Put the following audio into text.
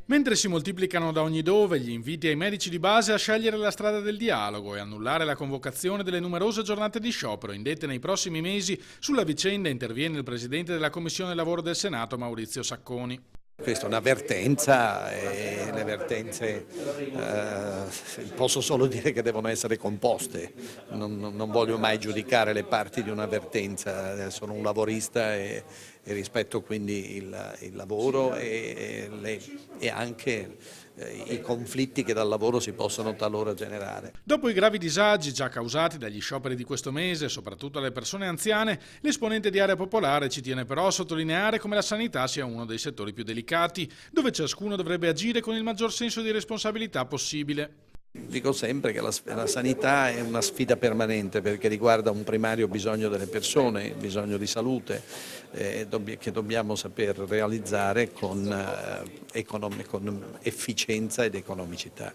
Mentre si moltiplicano da ogni dove gli inviti ai medici di base a scegliere la strada del dialogo e annullare la convocazione delle numerose giornate di sciopero indette nei prossimi mesi, sulla vicenda interviene il presidente della Commissione Lavoro del Senato, Maurizio Sacconi. Questa è un'avvertenza e le avvertenze posso solo dire che devono essere composte, non voglio mai giudicare le parti di un'avvertenza, sono un lavorista e rispetto quindi il lavoro e anche i conflitti che dal lavoro si possono talora generare. Dopo i gravi disagi già causati dagli scioperi di questo mese, soprattutto alle persone anziane, l'esponente di Area Popolare ci tiene però a sottolineare come la sanità sia uno dei settori più delicati, dove ciascuno dovrebbe agire con il maggior senso di responsabilità possibile. Dico sempre che la sanità è una sfida permanente perché riguarda un primario bisogno delle persone, il bisogno di salute che dobbiamo saper realizzare con efficienza ed economicità.